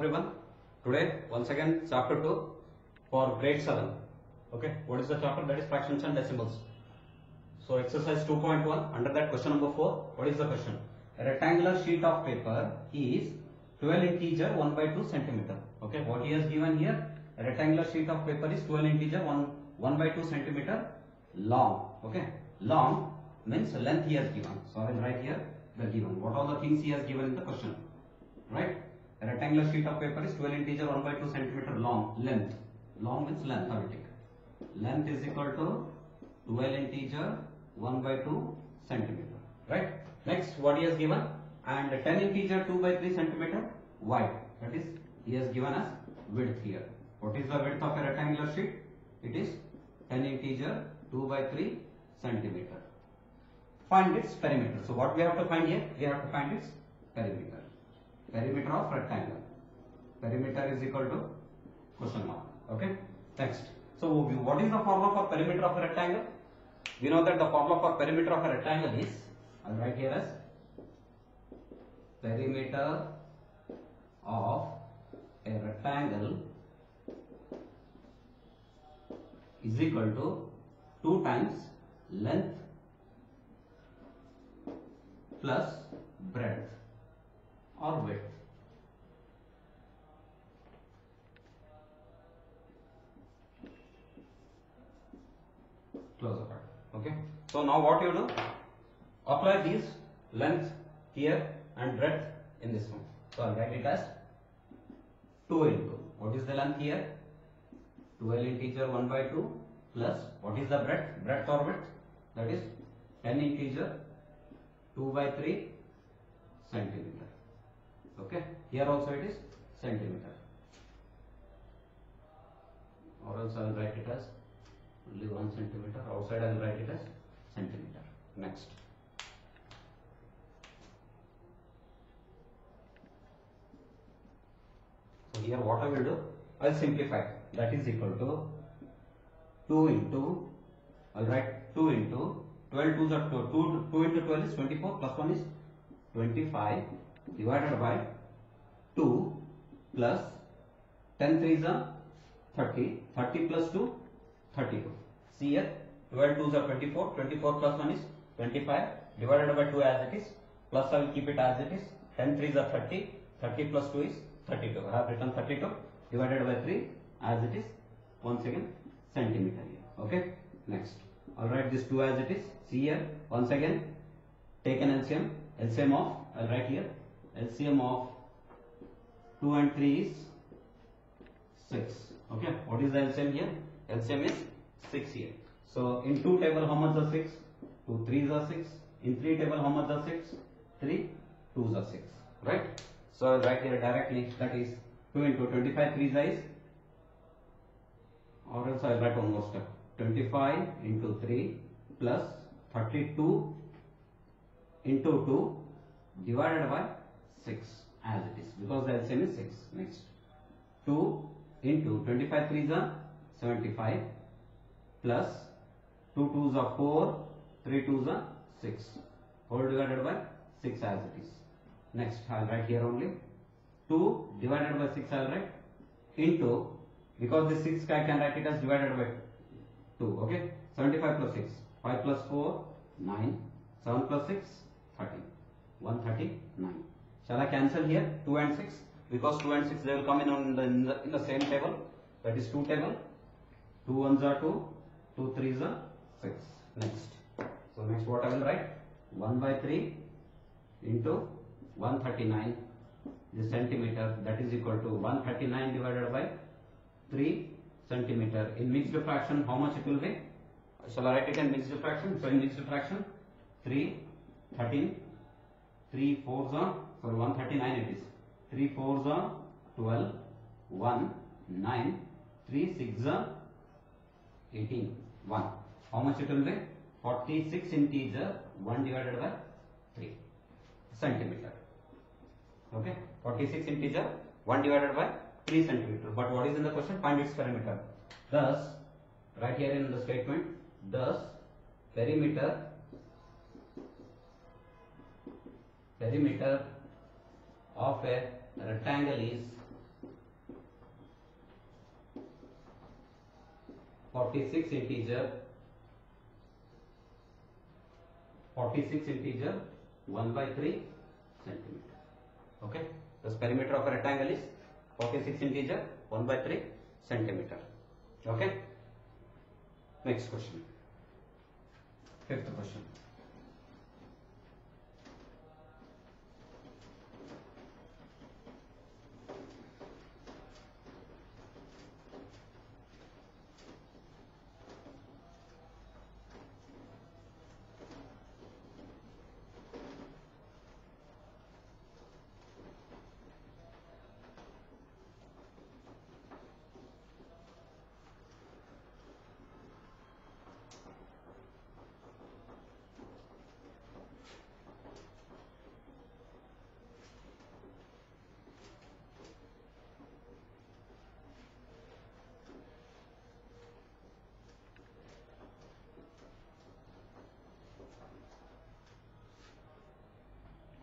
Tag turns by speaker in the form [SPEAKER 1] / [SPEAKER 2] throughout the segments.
[SPEAKER 1] everyone. Today once again chapter 2 for grade 7. Okay, what is the chapter? That is fractions and decimals. So exercise 2.1, under that question number 4. What is the question? A rectangular sheet of paper is 12 integer 1 by 2 centimeter. Okay, what he has given here, a rectangular sheet of paper is 12 integer 1 by 2 centimeter long. Okay, long means length he has given. So I will write here the given. What are the things he has given in the question? Right? A rectangular sheet of paper is 12 integer 1 by 2 centimeter long. Length. Long means length. I will take. Length is equal to 12 integer 1 by 2 centimeter. Right? Next, what he has given? And 10 integer 2 by 3 centimeter wide. That is, he has given us width here. What is the width of a rectangular sheet? It is 10 integer 2 by 3 centimeter. Find its perimeter. So what we have to find here? We have to find its perimeter. Perimeter of rectangle. Perimeter is equal to question mark. Okay. Next. So what is the formula for perimeter of a rectangle? We know that the formula for perimeter of a rectangle is, I'll write here as perimeter of a rectangle is equal to 2 times length plus breadth or width. Close apart. Okay. So now what you do? Apply these length here and breadth in this one. So I'll write it as 2 into. What is the length here? 12 integer 1 by 2 plus what is the breadth? Breadth or width? That is 10 integer 2 by 3 centimeter. Okay. Here also it is centimeter. Or else I will write it as only 1 centimeter. Outside I will write it as centimeter. Next. So here what I will do? I will simplify. That is equal to 2 into, I will write 2 into 12 to the 2 into 12 is 24 plus 1 is 25 divided by 2 plus 10 3 is 30, 30 plus 2 32. See here 12 2 is 24, 24 plus 1 is 25 divided by 2 as it is, plus I will keep it as it is, 10 3 is 30, 30 plus 2 is 32. I have written 32 divided by 3 as it is, once again centimeter here. Okay. Next, I'll write this 2 as it is. See here once again take an LCM. LCM of, I'll write here LCM of 2 and 3 is 6. Okay. What is the LCM here? LCM is 6 here. So in 2 table how much is 6? 2 3s are 6. In 3 table how much is 6? 3 2s are 6. Right? So I'll write here directly, that is 2 into 25 3s is, or else I'll write one more step, 25 into 3 plus 32 into 2 divided by 6 as it is, because the LCM is 6. Next, 2 into 25 3s are 75 plus 2 2s are 4, 3 2s are 6, whole divided by 6 as it is. Next, I will write here only 2 divided by 6 I will write into, because this 6 I can write it as divided by 2. Okay, 75 plus 6, 5 plus 4 9, 7 plus 6 13, 139. Shall I cancel here 2 and 6? Because 2 and 6 they will come in the same table, that is 2 table. 2 1s are 2, 2 3s are 6. Next, so next what I will write? 1 by 3 into 139 is centimeter, that is equal to 139 divided by 3 centimeter. In mixed fraction how much it will be? Shall I write it in mixed fraction? So in mixed fraction 3 13, 3 4s are, sorry 139 it is, 3 4s are 12, 1 9, 3 6 are 18, 1. How much it will be? 46 integer 1 divided by 3 centimeter. Okay, 46 integer 1 divided by 3 centimeter. But what is in the question? Find its perimeter. Thus, right here in the statement, thus perimeter of a rectangle is 46 integer 1 by 3 centimeter. Okay, the perimeter of a rectangle is 46 integer 1 by 3 centimeter. Okay, next question, fifth question.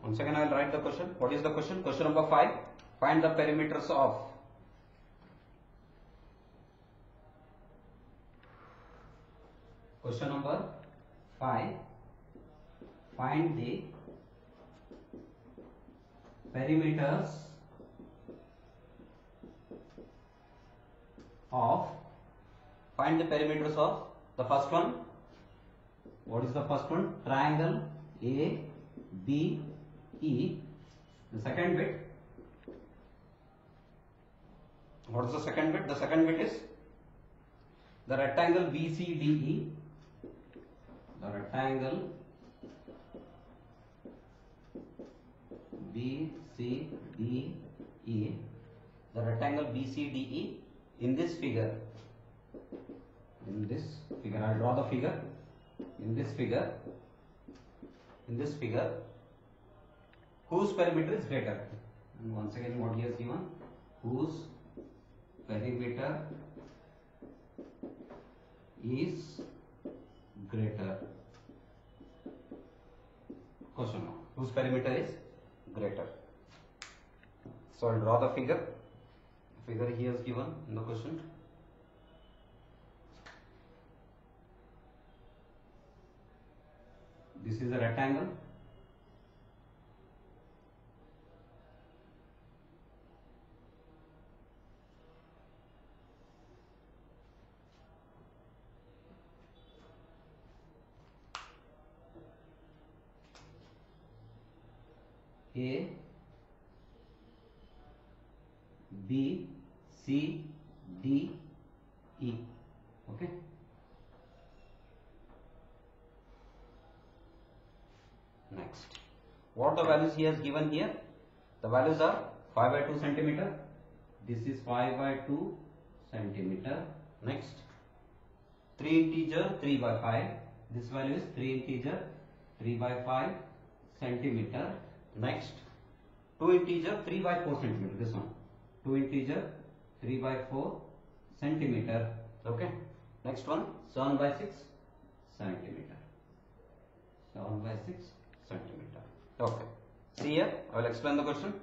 [SPEAKER 1] Once again I will write the question. What is the question? Question number 5. Find the perimeters of question number 5. Find the perimeters of the first one. What is the first one? Triangle A B E. The second bit. What is the second bit? The second bit is the rectangle BCDE. The rectangle BCDE. The rectangle BCDE in this figure. In this figure, I will draw the figure. In this figure, whose perimeter is greater? And once again, what he has given? Whose perimeter is greater? Question mark. Whose perimeter is greater? So I will draw the figure. Figure he has given in the question. This is a rectangle. A, B, C, D, E. Okay. Next, what the values he has given here? The values are 5 by 2 centimeter. This is 5 by 2 centimeter. Next, 3 integer 3 by 5. This value is 3 integer 3 by 5 centimeter. Next, 2 integer 3 by 4 centimeter. This one, 2 integer 3 by 4 centimeter. Okay. Next one, 7 by 6 centimeter. 7 by 6 centimeter. Okay. See here, I will explain the question.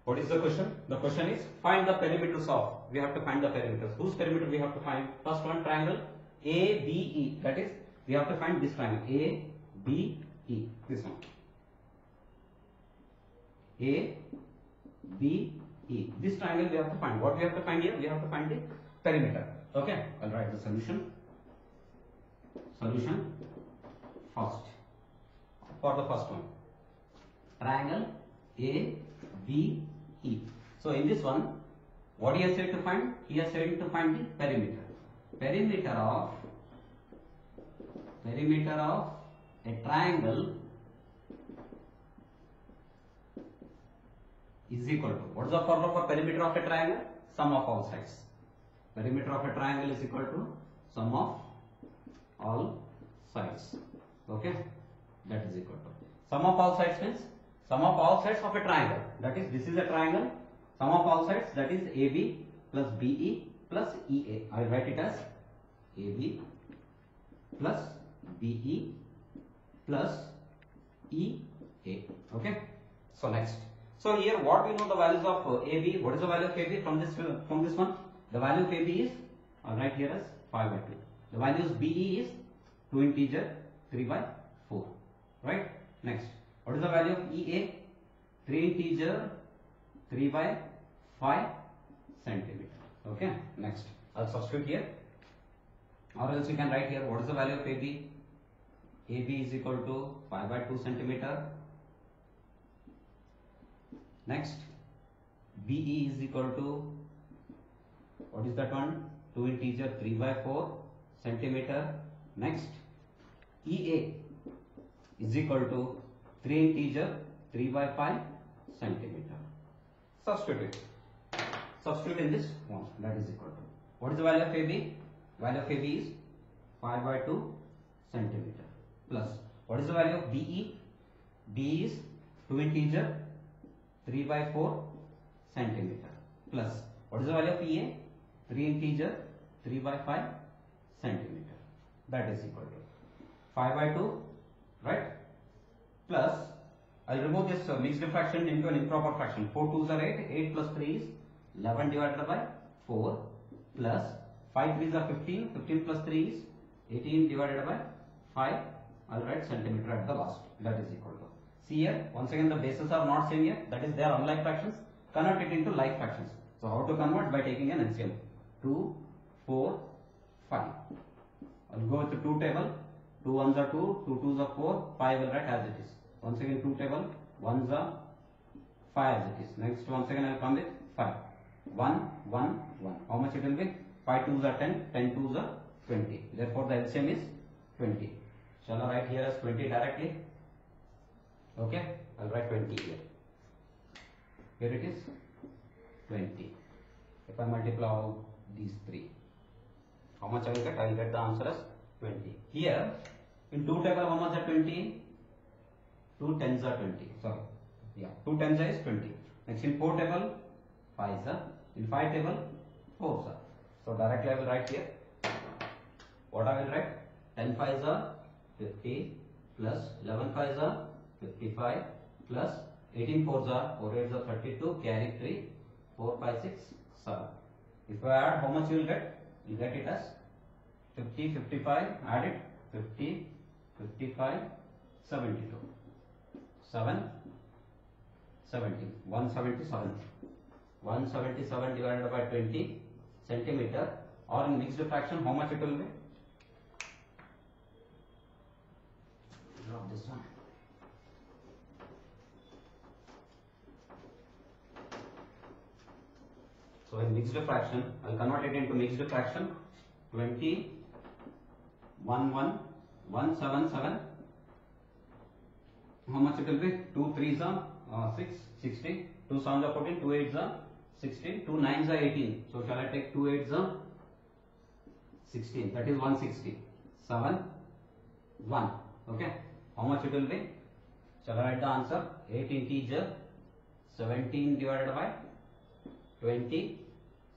[SPEAKER 1] What is the question? The question is find the perimeters of. We have to find the perimeters. Whose perimeter we have to find? First one, triangle ABE. That is, we have to find this triangle ABE. This one. ABE. This triangle we have to find. What we have to find here? We have to find the perimeter. Okay. I'll write the solution. Solution first. For the first one, triangle ABE. So in this one, what he has said to find? He has said to find the perimeter. Perimeter of a triangle is equal to, what is the formula for perimeter of a triangle? Sum of all sides. Perimeter of a triangle is equal to sum of all sides. Okay, that is equal to sum of all sides means sum of all sides of a triangle. That is, this is a triangle. Sum of all sides, that is AB plus BE plus EA. I will write it as AB plus BE plus EA. Okay. So next. So here, what we know the values of AB? What is the value of AB from this one? The value of AB is I'll write here as 5 by 2. The values BE is 2 integer 3 by 4. Right? Next, what is the value of EA? 3 integer 3 by 5 centimeter. Okay? Next, I'll substitute here. Or else you can write here what is the value of AB? AB is equal to 5 by 2 centimeter. Next, BE is equal to, what is that one? 2 integer 3 by 4 centimeter. Next, EA is equal to 3 integer 3 by 5 centimeter. Substitute it. Substitute in this one. That is equal to. What is the value of AB? Value of AB is 5 by 2 centimeter. Plus, what is the value of BE? BE is 2 integer 3 by 4 centimeter. Plus, what is the value of EA? 3 integer 3 by 5 centimeter. That is equal to 5 by 2, right? Plus, I will remove this mixed fraction into an improper fraction. 4 2s are 8. 8 plus 3 is 11 divided by 4. Plus 5 3s are 15. 15 plus 3 is 18 divided by 5. I will write centimeter at the last. That is equal to. See here, once again the bases are not same here. That is, they are unlike fractions. Convert it into like fractions. So how to convert? By taking an LCM. 2, 4, 5. I will go with the 2 table. 2 1s are 2, 2 2s are 4, 5 will write as it is. Once again 2 table, 1s are 5 as it is. Next once again I will come with 5. 1, 1, 1. How much it will be? 5 2s are 10, 10 2s are 20. Therefore the LCM is 20. Shall I write here as 20 directly? Okay, I will write 20 here. Here it is 20. If I multiply all these three, how much I will get? I will get the answer as 20. Here in 2 table, how much are 20? 2 10s are 20. Sorry, yeah, 2 10s is 20. Next in 4 table, 5s are. In 5 table, 4s are. So directly I will write here. What I will write? 10 5s are 50 plus 11 5s are 55 plus 18 4s are 4 8s are 32. Carry 3, 4 5 6 7. If I add, how much you will get? You get it as 50 55. Add it 50 55 72. 7 17. 177. 177 divided by 20 centimeter, or in mixed fraction how much it will be? Drop this one. So in mixed fraction, I will convert it into mixed fraction. 20 1 1 177. How much it will be? 2 3s are 6 16. 2 7s are 14. 2 8s are 16. 2 9s are 18. So shall I take 2 8s are 16? That is 160. 7 1. Okay. How much it will be? Shall I write the answer? 8 integer 17 divided by 20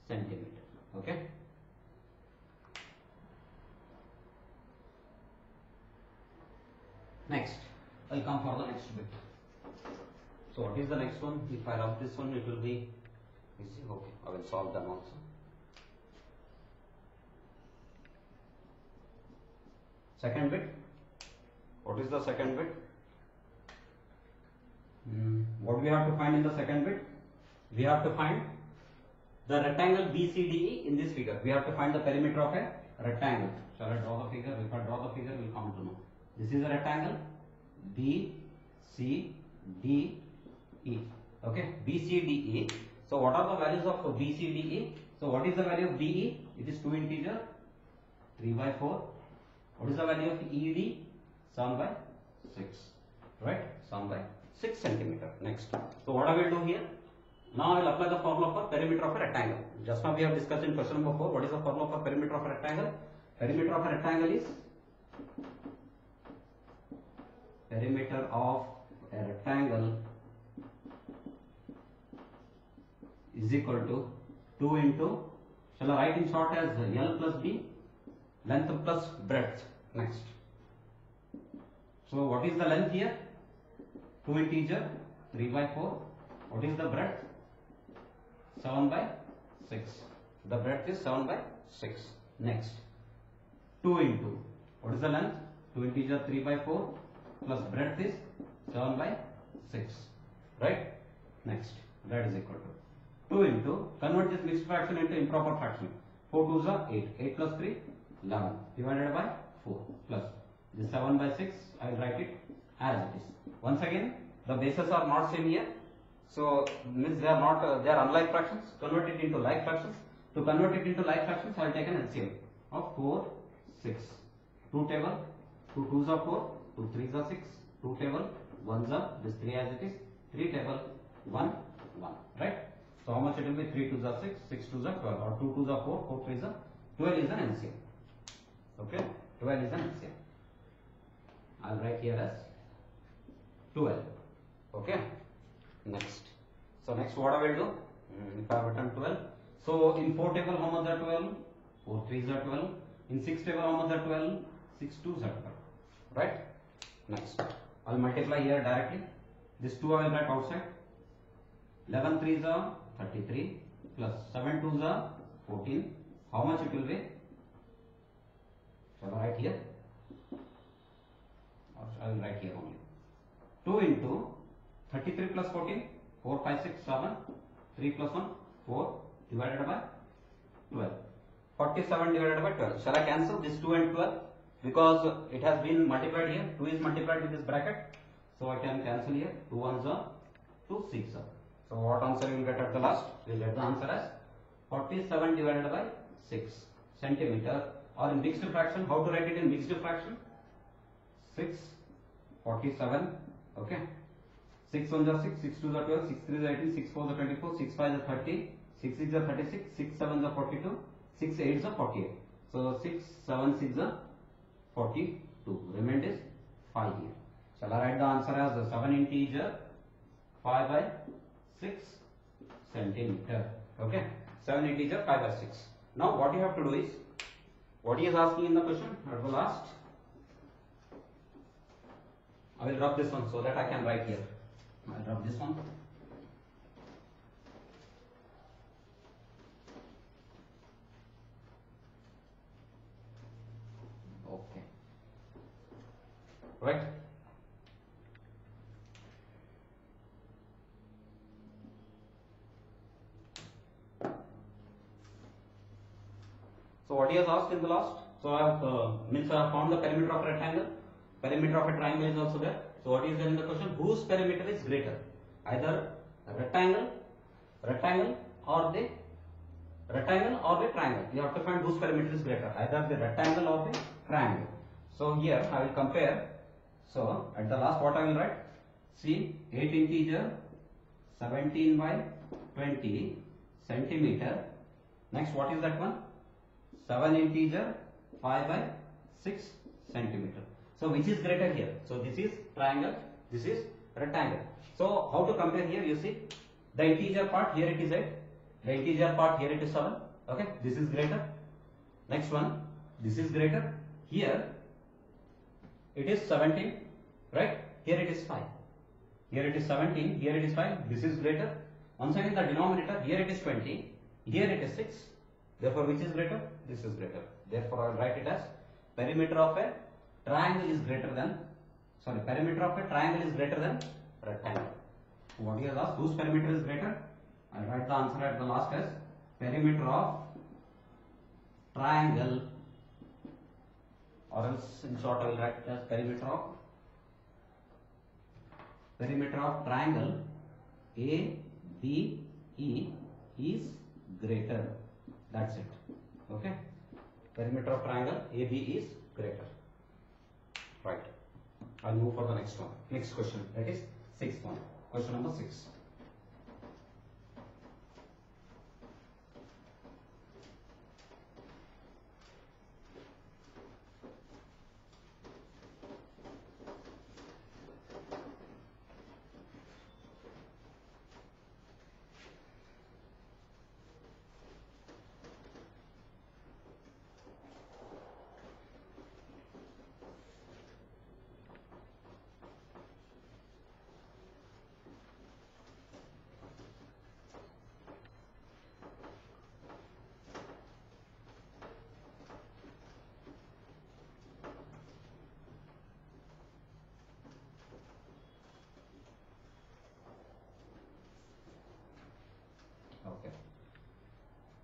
[SPEAKER 1] centimeter. Okay. Next, I'll come for the next bit. So what is the next one? If I rub this one, it will be easy. Okay, I will solve them also. Second bit. What is the second bit? What we have to find in the second bit? We have to find the rectangle BCDE in this figure. We have to find the perimeter of a rectangle. Shall I draw the figure? If I draw the figure, we will come to know. This is a rectangle BCDE. Okay, BCDE. So what are the values of BCDE? So what is the value of BE? It is 2 integer 3 by 4. What is the value of ED? 7 by 6. Right? 7 by 6 centimeter. Next. So what I will do here? Now I will apply the formula for perimeter of a rectangle. Just now we have discussed in question number 4. What is the formula for perimeter of a rectangle? Perimeter of a rectangle is perimeter of a rectangle is equal to 2 into, shall I write in short as L plus B, length plus breadth. Next. So what is the length here? 2 integer 3 by 4. What is the breadth? 7 by 6. The breadth is 7 by 6. Next, 2 into, what is the length? 2 integer 3 by 4 plus breadth is 7 by 6, right? Next, that is equal to 2 into, convert this mixed fraction into improper fraction. 4 2s are 8, 8 plus 3, 11, divided by 4 plus this 7 by 6, I will write it as it is. Once again, the bases are not same here, so means they are not, they are unlike fractions. Convert it into like fractions. To convert it into like fractions, I will take an LCM of 4, 6, 2 table, 2 2s are 4, 2 3s are 6, 2 table, 1s are this 3 as it is, 3 table, 1, 1, right? So how much it will be? 3 2s are 6, 6 2s are 12, or 2 2s are 4, 4 3s are 12 is an LCM. Okay, 12 is an LCM. I'll write here as 12. Okay. Next. So next what I will do? If I have written 12. So in 4 table how much are 12? 4 3s are 12. In 6 table how much are 12? 6 2s are 12. Right? Next. I'll multiply here directly. This 2 I will write outside. 11 3s are 33 plus 7 2s are 14. How much it will be? Shall I write here? Or I will write here only. 2 into 33 plus 14, 4 5 6 7, 3 plus 1 4 divided by 12. 47 divided by 12. Shall I cancel this 2 and 12? Because it has been multiplied here. 2 is multiplied with this bracket. So I can cancel here. 2 1s are 2 6 are. So what answer you will get at the last? You will get the answer as 47 divided by 6 centimeter. Or in mixed fraction, how to write it in mixed fraction? 6 47. Okay. 6 1s are 6, 6 2s are 12, 6 3s are 18, 6 4s are 24, 6 5s are 30, 6 6s are 36, 6 7s are 42, 6 8s are 48. So 6 7 6 are 42. Remainder is 5 here. Shall I write the answer as 7 integer 5 by 6 centimeter. Okay. 7 integer 5 by 6. Now what you have to do is, what he is asking in the question at the last, I will rub this one so that I can write here. I will rub this one. Okay. Right. So what he has asked in the last? So I have I have found the perimeter of a rectangle. Perimeter of a triangle is also there. So what is there in the question? Whose perimeter is greater? Either rectangle or the triangle. You have to find whose perimeter is greater, either the rectangle or the triangle. So here I will compare. So at the last what I will write? See, 8 integer 17 by 20 centimeter. Next what is that one? 7 integer 5 by 6 centimeter. So which is greater here? So this is triangle, this is rectangle. So how to compare here? You see, the integer part here it is 8, the integer part here it is 7. Okay, this is greater. Next one, this is greater. Here it is 17, right? Here it is 5. Here it is 17, here it is 5. This is greater. Once again the denominator, here it is 20, here it is 6. Therefore which is greater? This is greater. Therefore I will write it as perimeter of a triangle is greater than, perimeter of a triangle is greater than rectangle. What he has asked, whose perimeter is greater? I will write the answer at the last as perimeter of triangle, or else in short I will write as perimeter of triangle ABE is greater. That's it. Okay. Perimeter of triangle AB is greater. Right. I'll move for the next one. Next question. That is sixth one. Question number 6.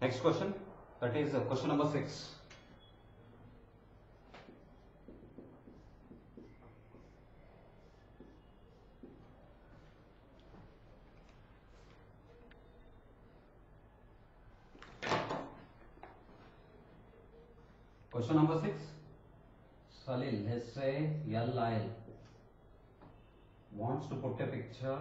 [SPEAKER 1] next question, that is question number 6. Question number 6. Salil, let's say LIL wants to put a picture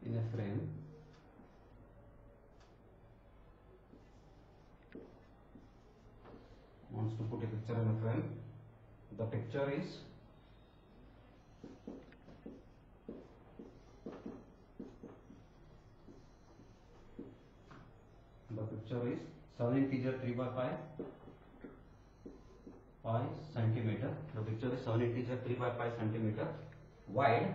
[SPEAKER 1] in a frame the picture is The picture is 7 integer 3 by 5 centimeter. The picture is 7 integer 3 by 5 centimeter wide.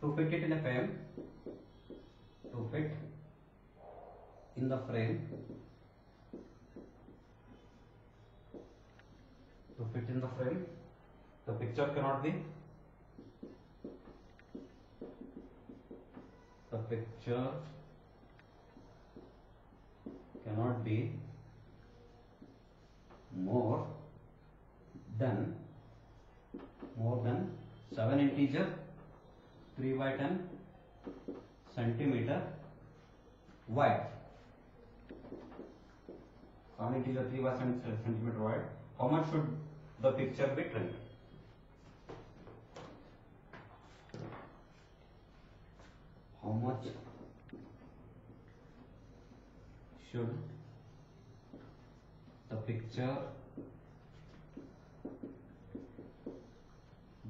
[SPEAKER 1] To fit it in a frame, to fit in the frame, the picture cannot be more than 7 integer 3 by 10 centimeter wide. 7 integer 3 by 10 centimeter wide. How much should the picture be trimmed? How much should the picture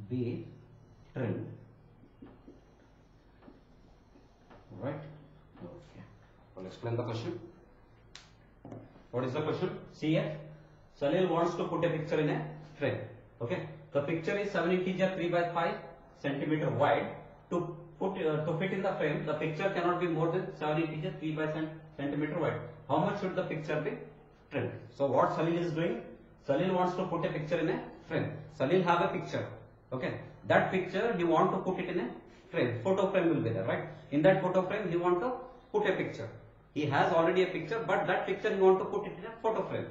[SPEAKER 1] be trimmed? Right? Okay. I'll explain the question. What is the question? See here. Salil wants to put a picture in a frame. Okay. The picture is 7 integer 3 by 5 centimeter wide. To fit in the frame, the picture cannot be more than 7 integer 3 by centimeter wide. How much should the picture be trimmed? So what Salil is doing? Salil wants to put a picture in a frame. Salil have a picture. Okay. That picture he want to put it in a frame. Photo frame will be there, right? In that photo frame he want to put a picture. He has already a picture, but that picture he want to put it in a photo frame.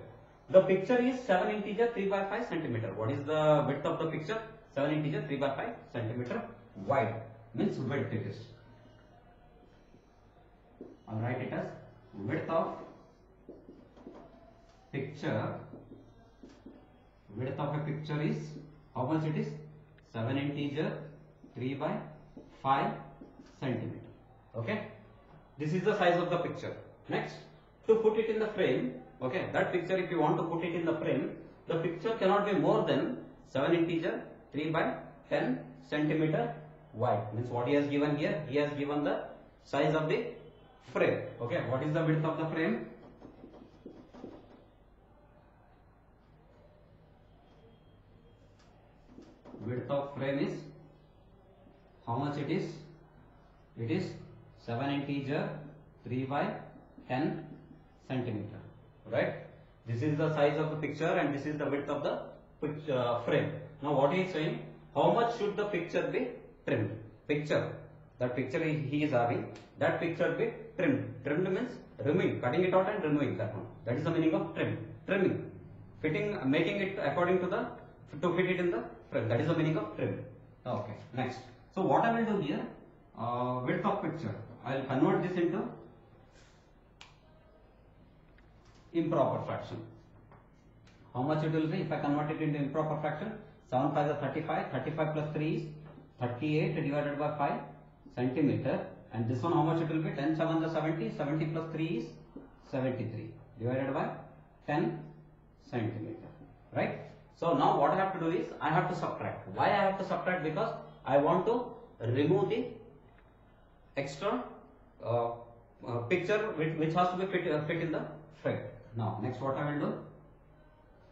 [SPEAKER 1] The picture is 7 integer 3 by 5 centimeter. What is the width of the picture? 7 integer 3 by 5 centimeter wide. Means width it is. I'll write it as width of picture. Width of a picture is how much it is? 7 integer 3 by 5 centimeter. Okay. This is the size of the picture. Next, to put it in the frame. Okay. That picture, if you want to put it in the frame, the picture cannot be more than 7 integer 3 by 10 centimeter wide. Means what he has given here? He has given the size of the frame. Okay. What is the width of the frame? Width of frame is how much it is? It is 7 integer 3 by 10 centimeter. Right? This is the size of the picture and this is the width of the frame. Now what he is saying? How much should the picture be trimmed? Picture. That picture he is having. That picture be trimmed. Trimmed means removing, cutting it out and removing that one. That is the meaning of trim. Trimming. Fitting, making it according to the, to fit it in the frame. That is the meaning of trim. Okay. Next. So what I will do here? Width of picture. I will convert this into improper fraction. How much it will be if I convert it into improper fraction? 7 5 is 35. 35 plus 3 is 38 divided by 5 centimeter. And this one how much it will be? 10 7 is 70. 70 plus 3 is 73 divided by 10 centimeter. Right? So now what I have to do is I have to subtract. Why I have to subtract? Because I want to remove the extra picture which has to be fit in the frame. Now next what I will do?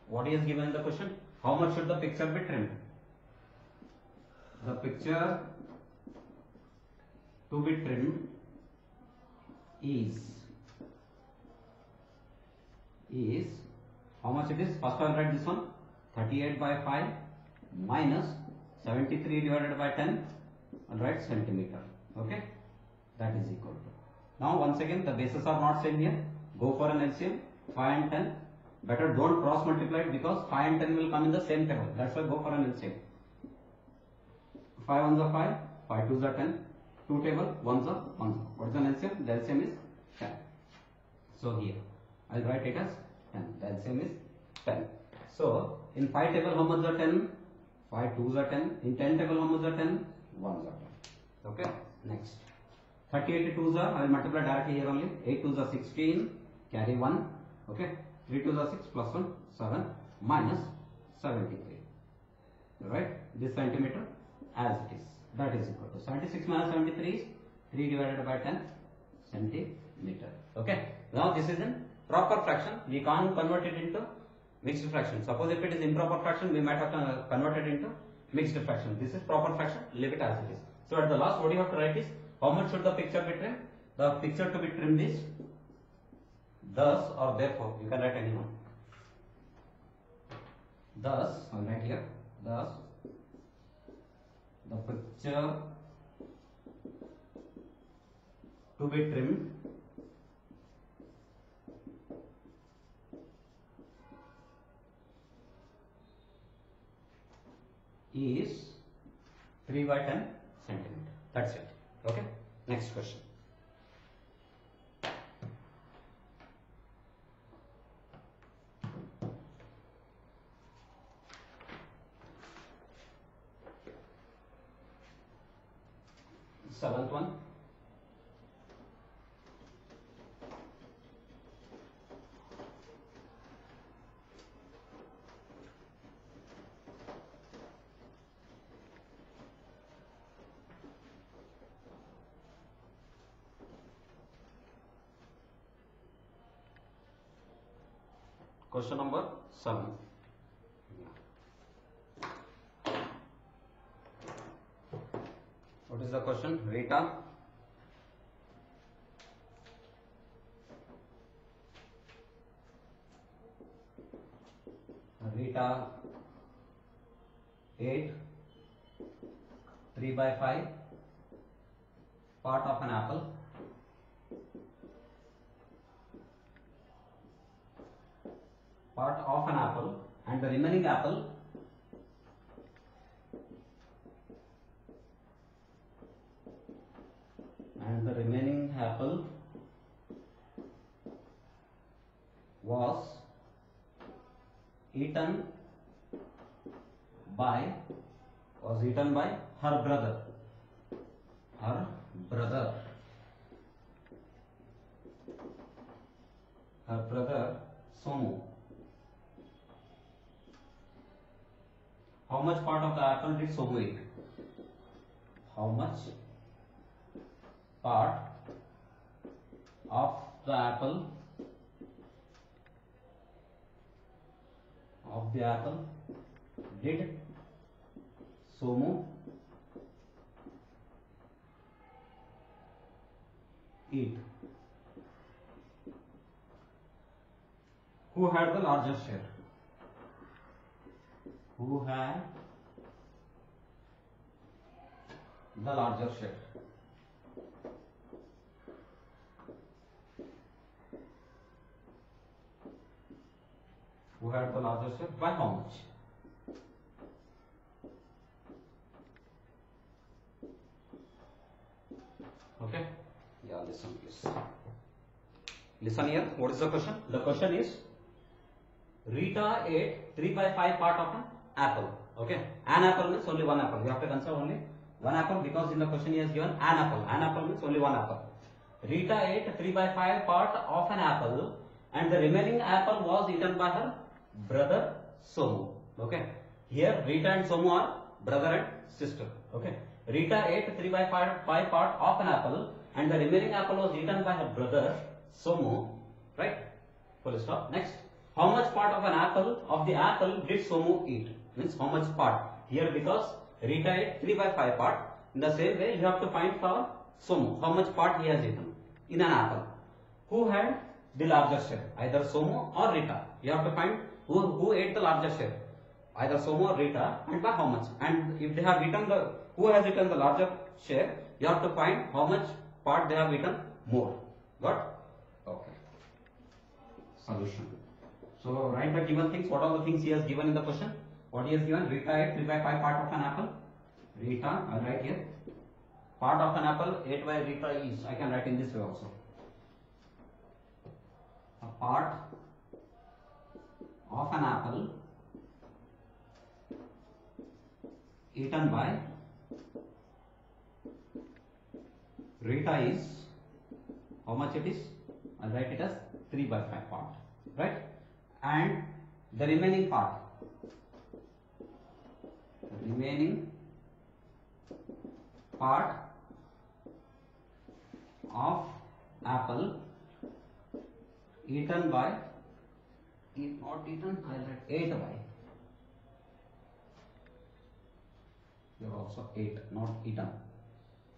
[SPEAKER 1] What is given in the question? How much should the picture be trimmed? The picture to be trimmed is How much it is? First I'll write this one. 38 by 5 minus 73 divided by 10. I'll write centimeter. Okay. That is equal to. Now once again the bases are not same here. Go for an LCM. 5 and 10. Better don't cross multiply it because 5 and 10 will come in the same table. That's why go for an LCM. 5 ones are 5. 5 twos are 10. 2 table. 1s are 1s. What is an LCM? The LCM is 10. So here I'll write it as 10. The LCM is 10. So in 5 table how much are 10? 5 twos are 10. In 10 table how much are 10? 1s are 10. Okay. Next. 38 twos are, I will multiply directly here only. 8 twos are 16. Carry 1. Okay. 3 twos are 6 plus 1 7 minus 73. Right. This centimeter as it is. That is equal to 76 minus 73 is 3 divided by 10 centimeter. Okay. Now this is in proper fraction. We can't convert it into mixed fraction. Suppose if it is improper fraction, we might have to convert it into mixed fraction. This is proper fraction. Leave it as it is. So at the last, what you have to write is how much should the picture be trimmed? The picture to be trimmed is thus or therefore. You can write anyone. Thus, I'll write here. Thus, the picture to be trimmed is 3 by 10 centimeter. That's it. Okay. Next question. Seventh one. Question number 7. What is the question? Rita. Rita 8 3 by 5 part of an apple. Part of an apple and the remaining apple was eaten by her brother. Her brother Somu. How much part of the apple did Somu eat? How much part of the apple did Somu eat? Who had the largest share? Who had the larger share? Who had the larger share? By how much? Okay. Yeah, listen please. Listen here. What is the question? The question is, Rita ate 3 by 5 part of an apple. Okay. An apple means only one apple. You have to consider only one apple because in the question he has given an apple. An apple means only one apple. Rita ate 3 by 5 part of an apple and the remaining apple was eaten by her brother Somu. Okay. Here Rita and Somu are brother and sister. Okay. Rita ate 3 by 5 part of an apple and the remaining apple was eaten by her brother Somu. Right. Full stop. Next. How much part of an apple did Somu eat? Means how much part? Here because Rita ate 3 by 5 part. In the same way you have to find for Somu how much part he has eaten in an apple. Who had the larger share? Either Somu or Rita. You have to find who ate the larger share, either Somu or Rita, and by how much. And if they have eaten the, who has eaten the larger share, you have to find how much part they have eaten more. Got? Okay. Solution. So write the given things. What are the things he has given in the question? What he has given? Rita ate 3 by 5 part of an apple. Rita, I will write here. Part of an apple ate by Rita is, I can write in this way also. A part of an apple eaten by Rita is, how much it is? I will write it as 3 by 5 part, right? And the remaining part, of apple eaten by, if not eaten, I will write ate by. Here also 8, not eaten.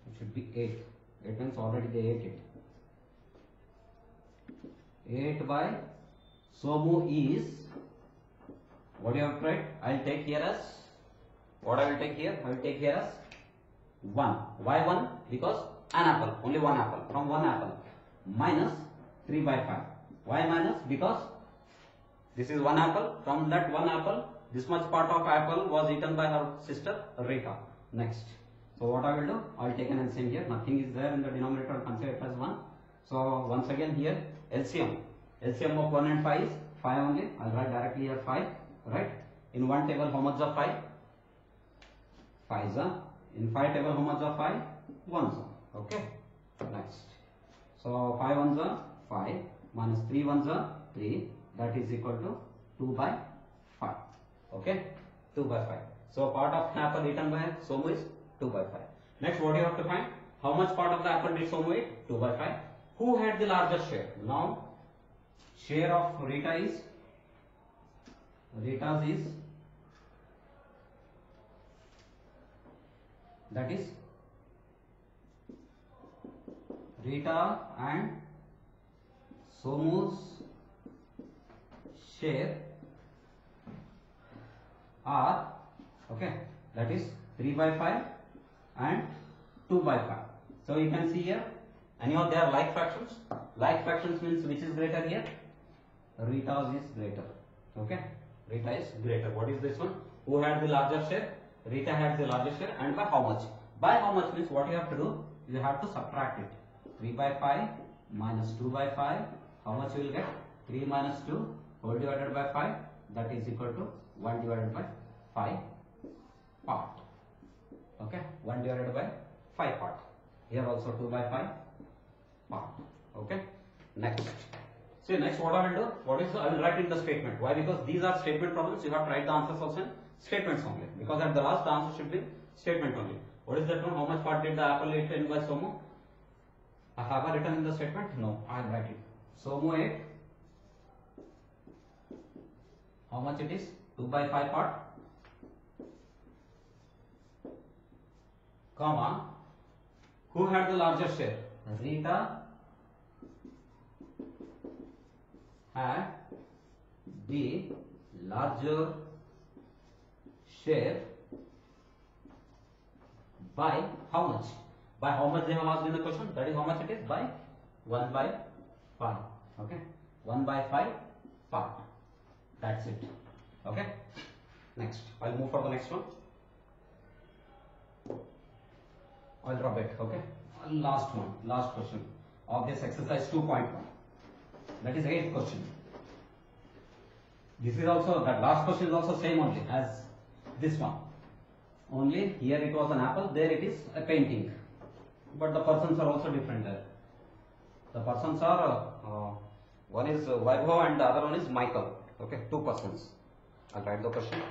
[SPEAKER 1] It should be 8. 8 means already they ate it. 8 by Somu is, what you have tried? I will take here as, what I will take here? I will take here as 1. Why 1? Because an apple, only one apple, from one apple, minus 3 by 5. Why minus? Because this is one apple, from that one apple, this much part of apple was eaten by her sister Rita. Next. So what I will do? I will take an LCM here. Nothing is there in the denominator. I will consider it as 1. So once again here LCM. LCM of 1 and 5 is 5 only. I will write directly here 5. Right? In one table how much are 5? 5s are. In 5 table how much are 5? 1s are. Okay. Next. So 5 1s are 5 minus 3 1s are 3. That is equal to 2 by 5. Okay. 2 by 5. So part of an apple eaten by Somu is 2 by 5. Next, what do you have to find? How much part of the apple did Somu eat? 2 by 5. Who had the largest share? Now, share of Rita's is, that is Rita and Somu's share are, okay, that is 3 by 5 and 2 by 5. So you can see here, anyhow they are like fractions. Like fractions means which is greater here? Rita's is greater. Okay, Rita is greater. What is this one? Who had the larger share? Rita had the larger share, and by how much? By how much means what you have to do? You have to subtract it. 3 by 5 minus 2 by 5. How much you will get? 3 minus 2 whole divided by 5. That is equal to 1 divided by 5 part. Okay, 1 divided by 5 part. Here also 2 by 5 part. Okay, next. See, next what I will do? What is, I will write in the statement. Why? Because these are statement problems. You have to write the answers also in statements only. Because at the last the answer should be statement only. What is that one? How much part did the apple eat in by Somu? I have I written in the statement? No, I will write it. Somu ate, how much it is? 2 by 5 part, comma, who had the larger share? Rita had the larger share by how much? By how much they have asked in the question? That is how much it is? By 1 by 5. Okay, 1 by 5 part. That's it. Okay. Next, I'll move for the next one. I'll drop it. Okay. Last one, last question of this exercise 2.1. That is 8th question. This is also, that last question is also same only as this one. Only here it was an apple, there it is a painting. But the persons are also different there. The persons are, one is Vaibhav and the other one is Michael. Okay, 2 persons. I'll write the question.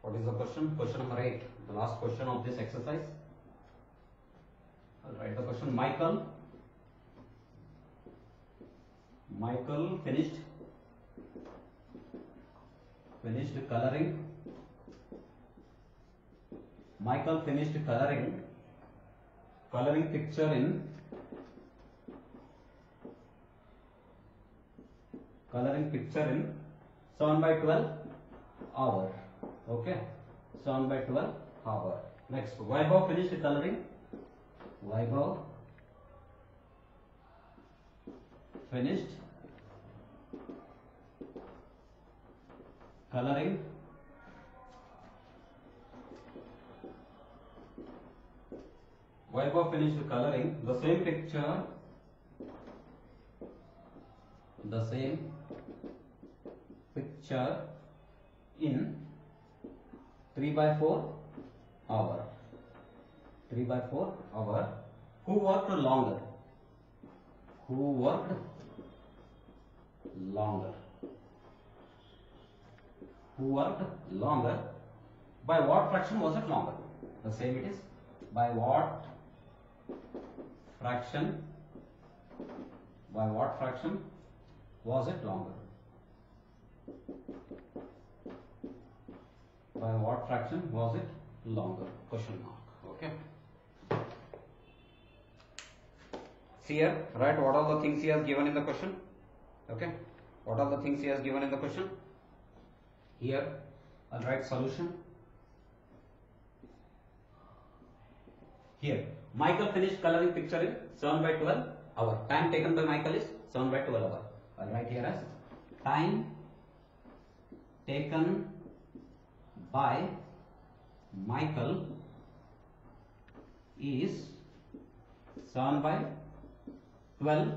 [SPEAKER 1] What is the question? Question number 8, the last question of this exercise. I'll write the question. Michael finished coloring. Michael finished coloring picture in coloring picture in 7 by 12 hour. Okay, 7 by 12 hour. Next, Vaibhav finished coloring. Vaibhav finished coloring Vaibhav finished coloring the same picture in 3 by 4 hour. 3 by 4 hour. Who worked longer? Who worked longer? Who worked longer? By what fraction was it longer? The same it is. By what fraction? By what fraction was it longer? By what fraction was it longer? Question mark. Okay. See here, write what are the things he has given in the question. Okay. What are the things he has given in the question? Here, I'll write solution. Here, Michael finished coloring picture in 7 by 12 hour. Time taken by Michael is 7 by 12 hour. I'll write here as time taken by Michael is 7 by 12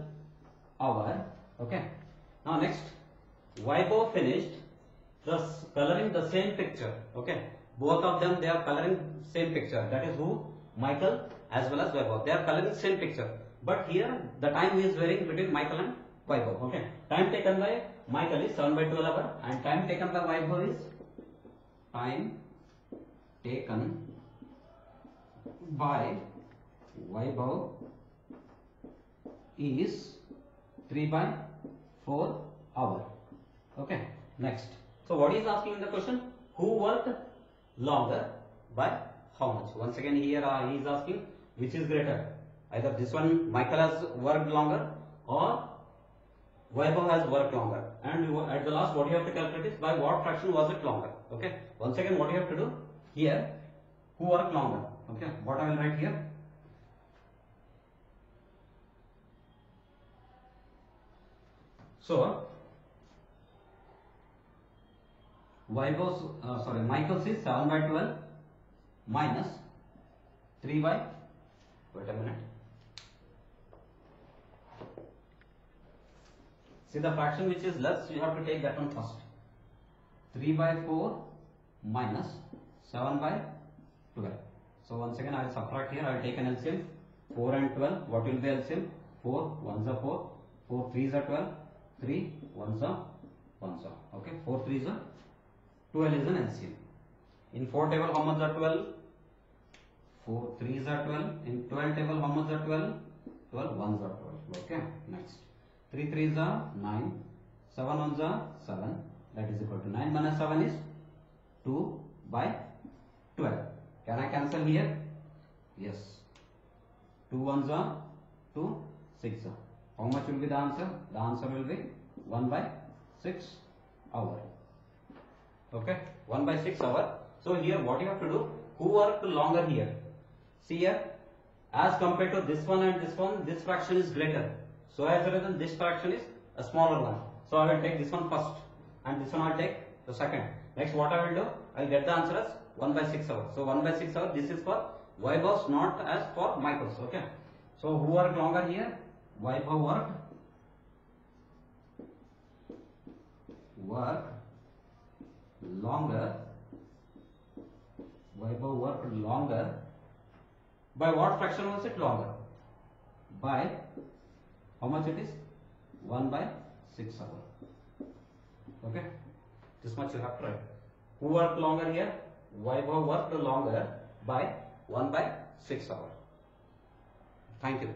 [SPEAKER 1] hour. Okay. Now next, Vaibhav finished coloring the same picture. Okay. Both of them, they are coloring same picture. That is who? Michael as well as Vaibhav. They are coloring same picture. But here the time is varying between Michael and Vaibhav. Okay. Time taken by Michael is 7 by 12 hour and time taken by Vaibhav is time taken by Vaibhav is 3 by 4 hour. Okay. Next. So what is asking in the question? Who worked longer by how much? Once again here he is asking which is greater. Either this one Michael has worked longer or Vaibhav has worked longer. And at the last what you have to calculate is by what fraction was it longer. Okay. Once again what you have to do here, who worked longer. Okay. What I will write here? So Michael's is 7 by 12 minus 3 by, wait a minute. See the fraction which is less, you have to take that one first. 3 by 4 minus 7 by 12. So once again I will subtract here, I will take an LCM. 4 and 12, what will be LCM? 4 1s are 4, 4 3s are 12, 3 1s are 1s are. Okay, 4 3s are 12 is an LCM. In 4 table how much are 12? 4 3s are 12. In 12 table how much are 12? 12 1s are 12. Okay, next. 3 3s are 9, 7 1s are 7, that is equal to 9 minus 7 is 2 by 12. Can I cancel here? Yes. 2 1s are 2, 6 are. How much will be the answer? The answer will be 1 by 6 hour. Okay, 1 by 6 hour. So here what you have to do? Who worked longer here? See here, as compared to this one and this one, this fraction is greater. So as a result, this fraction is a smaller one. So I will take this one first and this one I will take the second. Next what I will do? I will get the answer as 1 by 6 hours. So 1 by 6 hours, this is for Vaibhav's, not as for Michael's. Okay. So who worked longer here? Vaibhav worked longer. Vaibhav worked longer. By what fraction was it longer? By how much it is? 1 by 6 hour. Okay. This much you have to write. Who worked longer here? Vaibhav worked longer by 1 by 6 hour. Thank you.